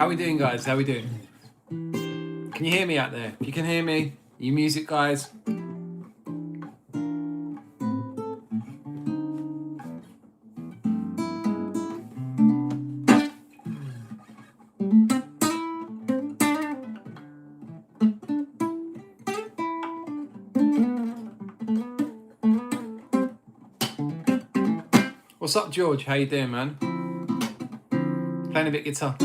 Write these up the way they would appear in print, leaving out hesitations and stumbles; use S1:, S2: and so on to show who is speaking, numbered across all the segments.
S1: How we doing, guys? How we doing? Can you hear me out there? If you can hear me, you music guys. What's up, George? How you doing, man? Playing a bit guitar.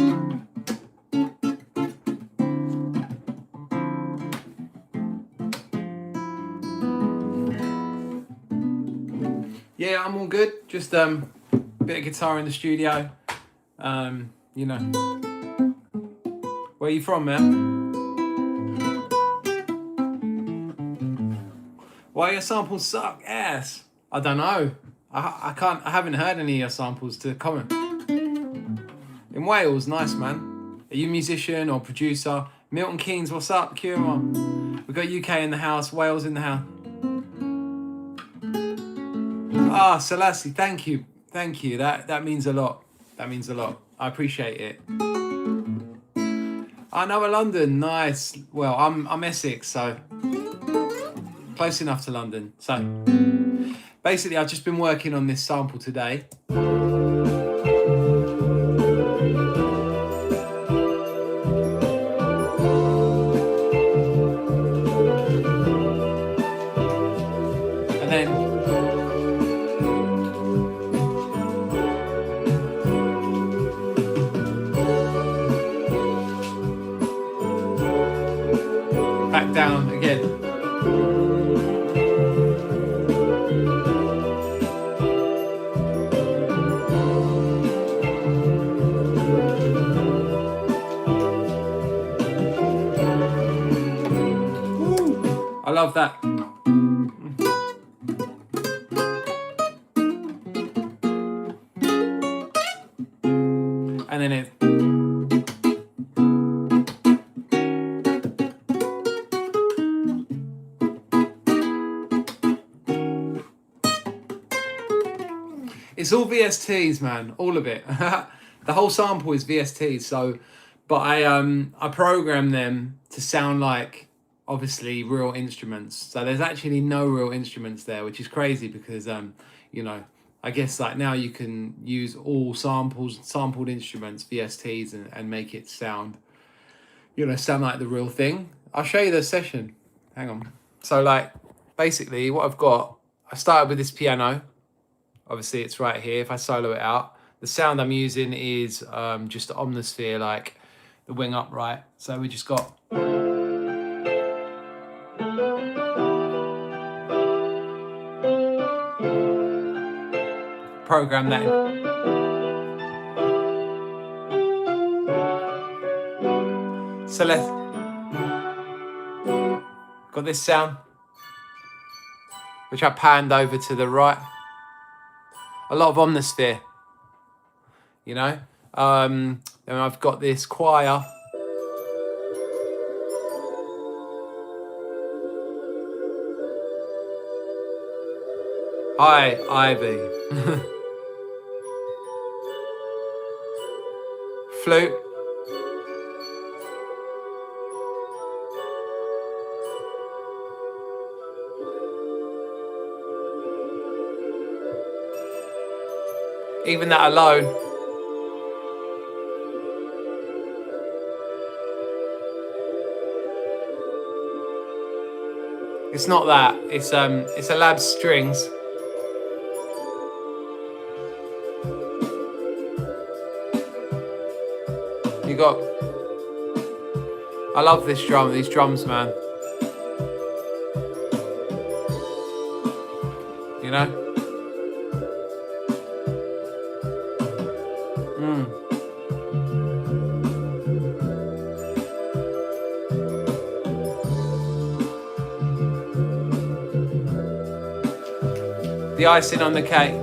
S1: Yeah, I'm all good. Just a bit of guitar in the studio. You know. Where are you from, man? Why your samples suck ass? I don't know. I haven't heard any of your samples to comment. In Wales, nice man. Are you a musician or producer? Milton Keynes, what's up? QMR. We've got UK in the house, Wales in the house. Ah, Selassie, thank you. Thank you. That means a lot. That means a lot. I appreciate it. I know London, nice. Well, I'm Essex, so close enough to London. So basically I've just been working on this sample today. And then back down again. I love that. And then it. It's all VSTs, man, all of it. The whole sample is VSTs. So, but I program them to sound like obviously real instruments. So there's actually no real instruments there, which is crazy because you know, I guess like now you can use all sampled instruments, VSTs, and make it sound, you know, sound like the real thing. I'll show you the session. Hang on. So like basically what I've got, I started with this piano. Obviously it's right here. If I solo it out, the sound I'm using is just the omnisphere, like the wing upright. So we just got program that in. So let's got this sound, which I panned over to the right. A lot of omnisphere, you know. Then I've got this choir. Hi, Ivy. Flute. Even that alone. It's not that. It's a lab strings. You got. I love this drum. These drums, man. You know. The icing on the cake.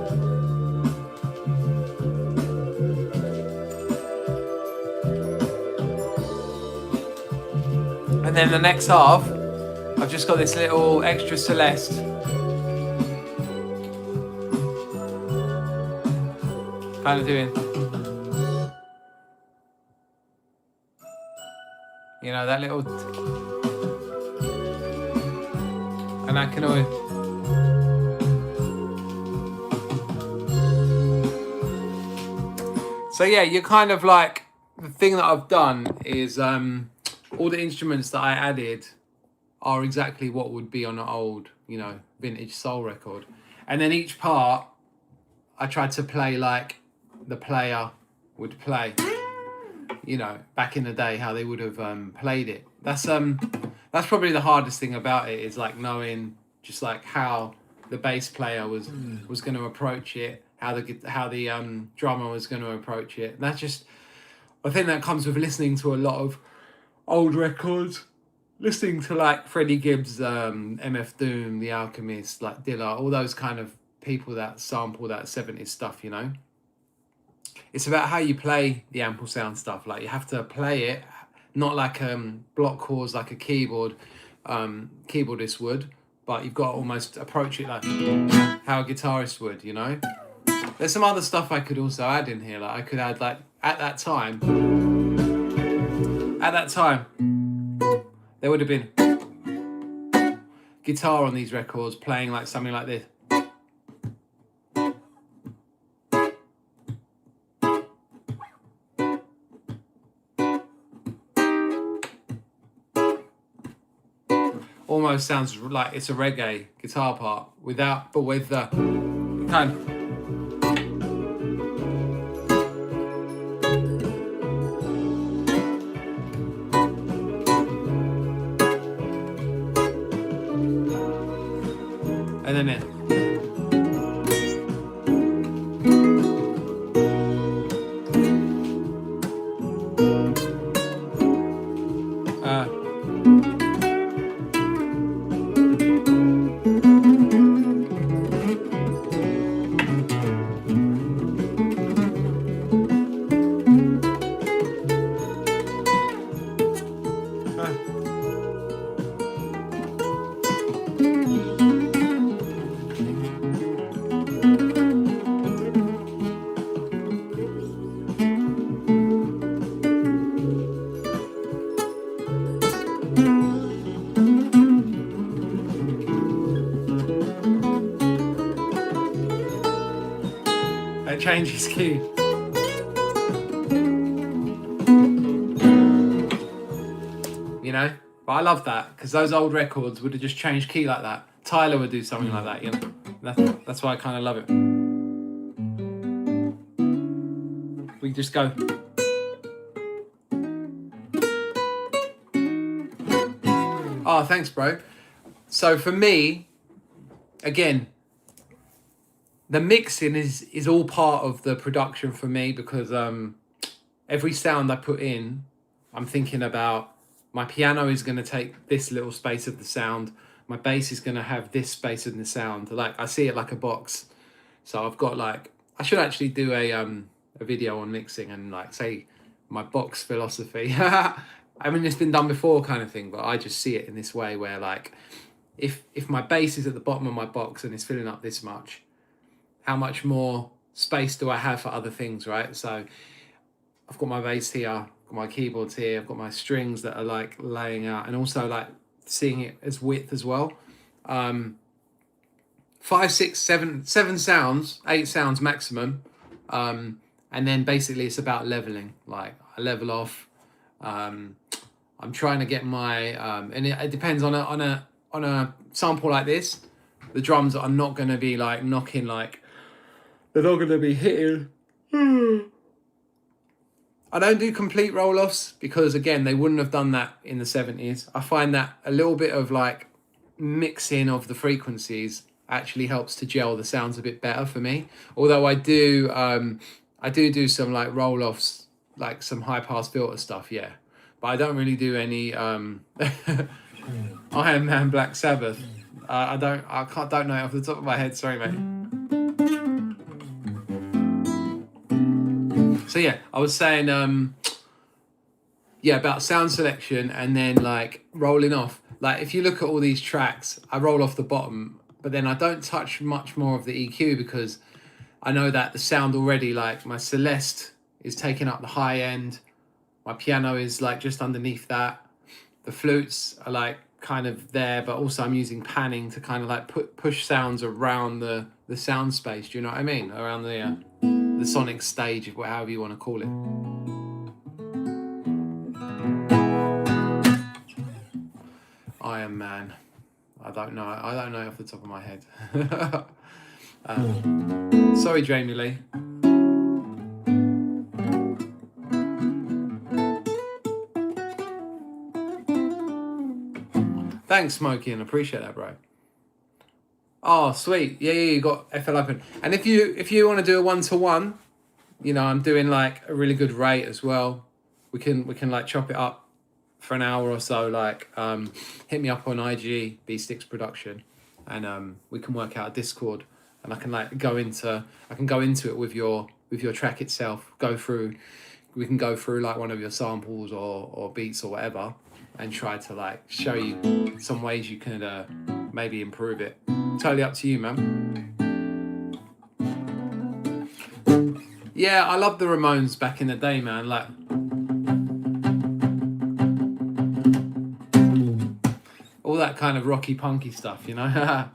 S1: And then the next half, I've just got this little extra Celeste. Kind of doing. You know, that little... And I can always... So yeah, you're kind of like... The thing that I've done is all the instruments that I added are exactly what would be on an old, you know, vintage soul record. And then each part, I tried to play like the player would play. You know, back in the day, how they would have played it. That's probably the hardest thing about it, is like knowing just like how the bass player was going to approach it, how the drummer was going to approach it. And that's just, I think that comes with listening to a lot of old records, listening to like Freddie Gibbs, MF Doom, The Alchemist, like Dilla, all those kind of people that sample that 70s stuff, you know. It's about how you play the ample sound stuff. Like you have to play it, not like block chords like a keyboardist would, but you've got to almost approach it like how a guitarist would, you know. There's some other stuff I could also add in here. Like I could add like at that time, there would have been guitar on these records playing like something like this. Almost sounds like it's a reggae guitar part with the kind of... And then it. Changes key. You know, but I love that because those old records would have just changed key like that. Tyler would do something like that, you know. That's why I kind of love it. We just go. Oh, thanks, bro. So for me, again, the mixing is all part of the production for me, because every sound I put in, I'm thinking about my piano is going to take this little space of the sound. My bass is going to have this space in the sound. Like I see it like a box. So I've got like, I should actually do a video on mixing and like say my box philosophy. I mean, it's been done before kind of thing, but I just see it in this way where like, if my bass is at the bottom of my box and it's filling up this much, how much more space do I have for other things, right? So I've got my bass here, I've got my keyboards here, I've got my strings that are like laying out, and also like seeing it as width as well. 5, 6, 7 sounds, 8 sounds maximum. And then basically it's about leveling. Like I level off. I'm trying to get my and it depends on a sample like this. The drums are not going to be like knocking, like they're not going to be hitting. I don't do complete roll-offs because again they wouldn't have done that in the 70s. I find that a little bit of like mixing of the frequencies actually helps to gel the sounds a bit better for me. Although I do some like roll-offs, like some high-pass filter stuff, yeah. But I don't really do any Iron Man, Black Sabbath. I don't know it off the top of my head. Sorry, mate. So yeah, I was saying, about sound selection and then like rolling off. Like if you look at all these tracks, I roll off the bottom, but then I don't touch much more of the EQ because I know that the sound already, like my Celeste is taking up the high end. My piano is like just underneath that. The flutes are like kind of there, but also I'm using panning to kind of like push sounds around the sound space. Do you know what I mean? Around the sonic stage, however you want to call it. Iron Man. I don't know off the top of my head. Sorry, Jamie Lee. Thanks, Smokey, and appreciate that, bro. Oh, sweet. Yeah, you got FL Open. And if you want to do a 1-to-1, you know, I'm doing like a really good rate as well. We can like chop it up for an hour or so. Like, hit me up on IG, Stix Production, and we can work out a Discord, and I can go into it with your track itself. We can go through like one of your samples or beats or whatever, and try to like show you some ways you can maybe improve it. Totally up to you, man. Yeah, I love the Ramones back in the day, man. Like, all that kind of rocky punky stuff, you know.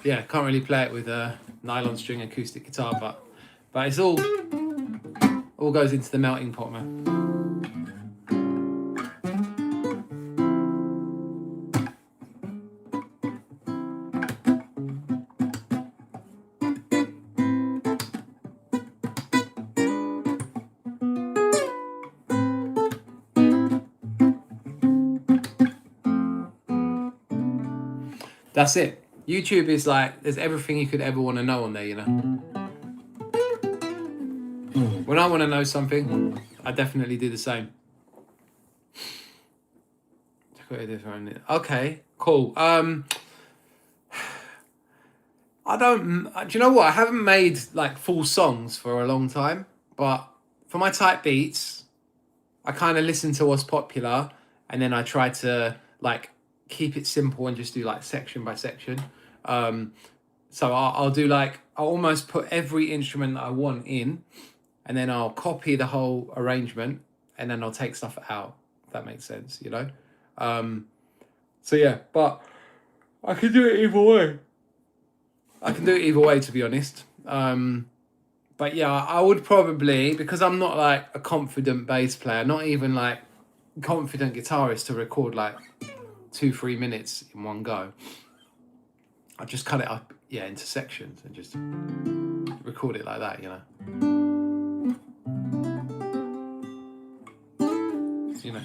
S1: Yeah, can't really play it with a nylon string acoustic guitar, but it's all goes into the melting pot, man. That's it. YouTube is like, there's everything you could ever want to know on there, you know. When I want to know something, I definitely do the same. Okay, cool. Do you know what? I haven't made like full songs for a long time, but for my type beats, I kind of listen to what's popular, and then I try to like keep it simple and just do like section by section. So I'll do like, I'll almost put every instrument that I want in, and then I'll copy the whole arrangement, and then I'll take stuff out, if that makes sense, you know? So yeah, but I can do it either way. To be honest. But yeah, I would probably, because I'm not like a confident bass player, not even like confident guitarist to record like 2-3 minutes in one go. I just cut it up, into sections and just record it like that, you know. You know.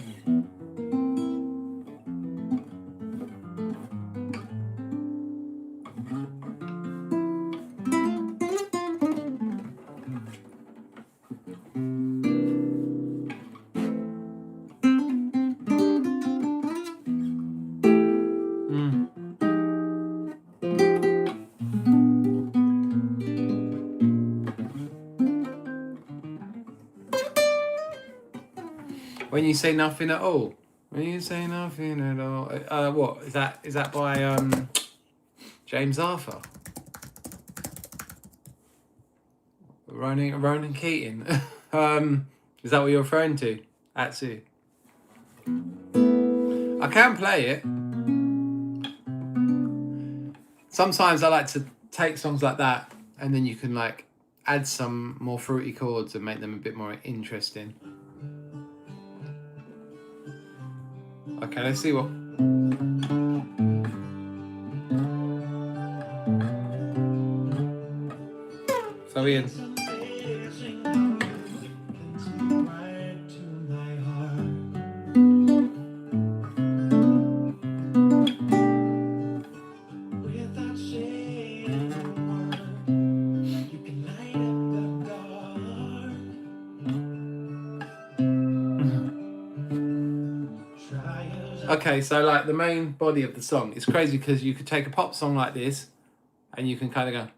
S1: When you say nothing at all. When you say nothing at all. What is that? Is that by James Arthur? Ronan Keating. Is that what you're referring to? Atsu. I can play it. Sometimes I like to take songs like that, and then you can like add some more fruity chords and make them a bit more interesting. Okay, let's see what. So Ian. Okay, so like the main body of the song, it's crazy because you could take a pop song like this and you can kind of go.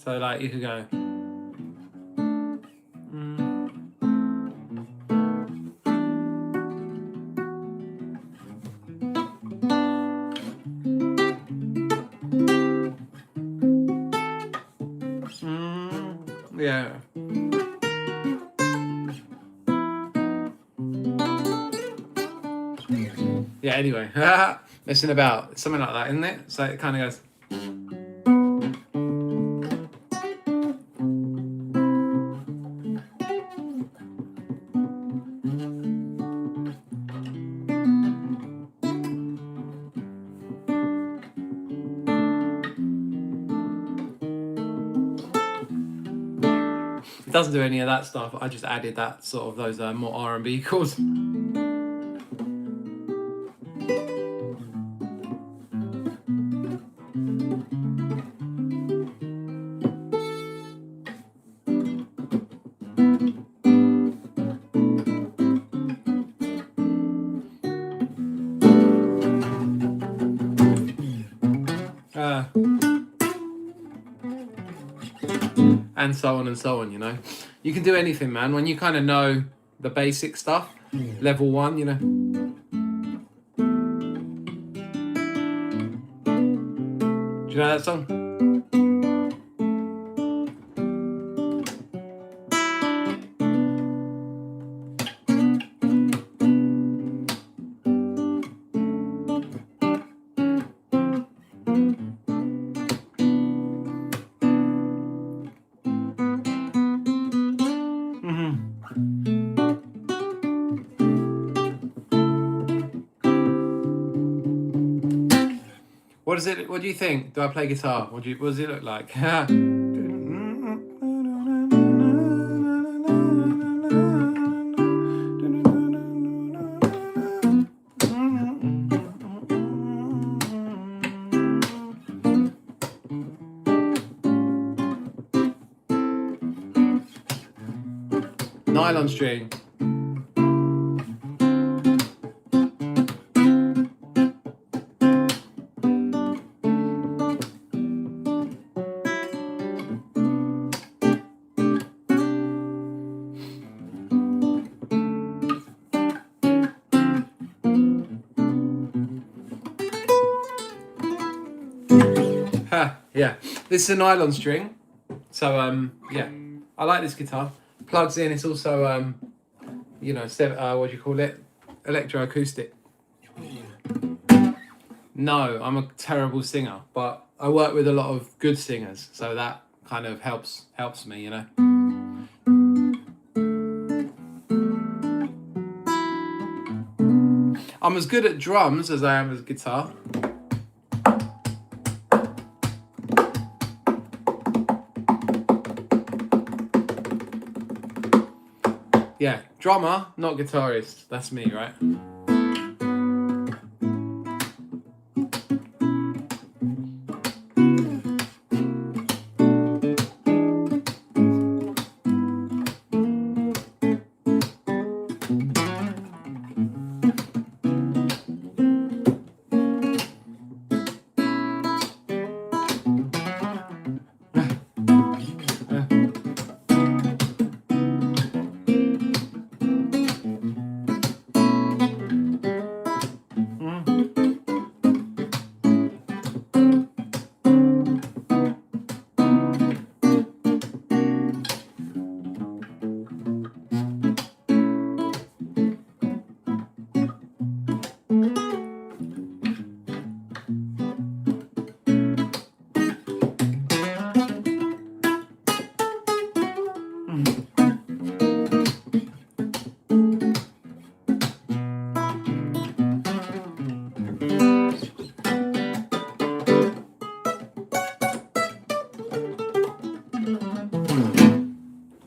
S1: So like you could go. Yeah. Yeah, anyway. Messing about. Something like that, isn't it? So it kind of goes. It doesn't do any of that stuff. I just added that sort of those more R&B chords. And so on and so on, you know. You can do anything, man, when you kind of know the basic stuff. Level 1, you know. Do you know that song? What do you think? Do I play guitar? What does it look like? Nylon string. Yeah, this is a nylon string, so yeah, I like this guitar. Plugs in. It's also you know, what do you call it? Electroacoustic. No, I'm a terrible singer, but I work with a lot of good singers, so that kind of helps me, you know. I'm as good at drums as I am as guitar. Yeah, drummer, not guitarist. That's me, right?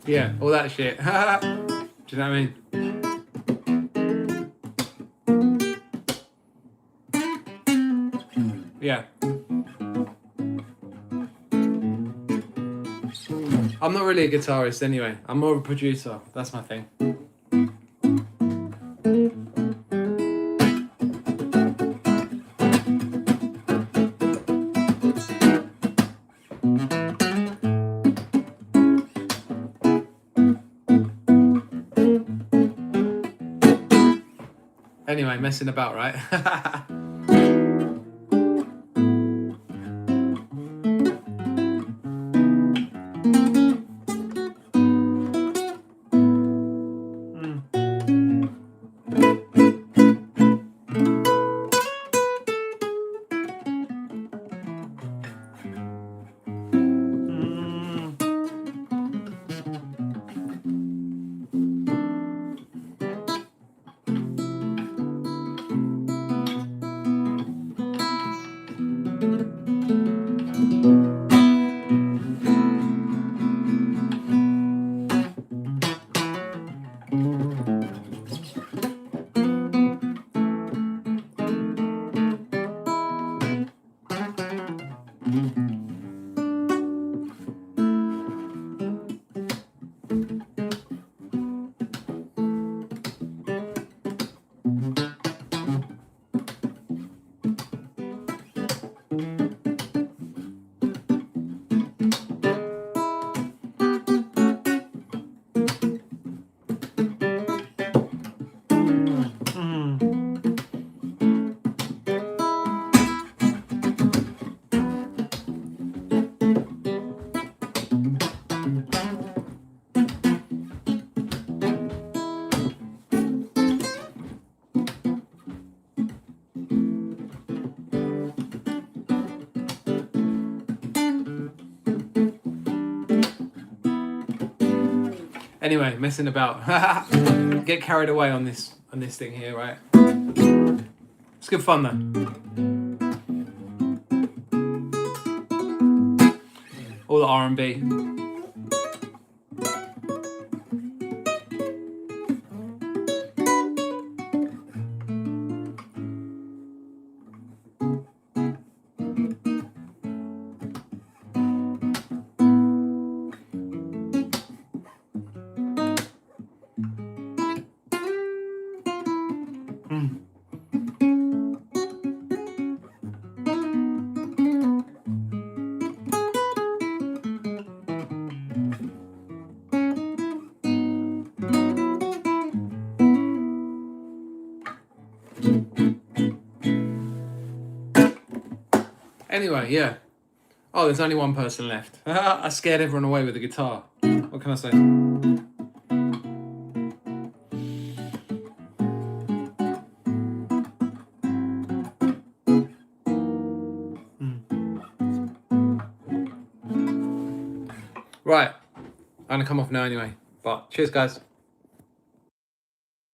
S1: Yeah, all that shit. Do you know what I mean? Yeah. I'm not really a guitarist anyway. I'm more of a producer. That's my thing. Anyway, messing about, right? Anyway, messing about. Get carried away on this thing here, right? It's good fun though. All the R&B. Anyway, yeah. Oh, there's only one person left. I scared everyone away with the guitar. What can I say? Right. I'm going to come off now anyway. But cheers, guys.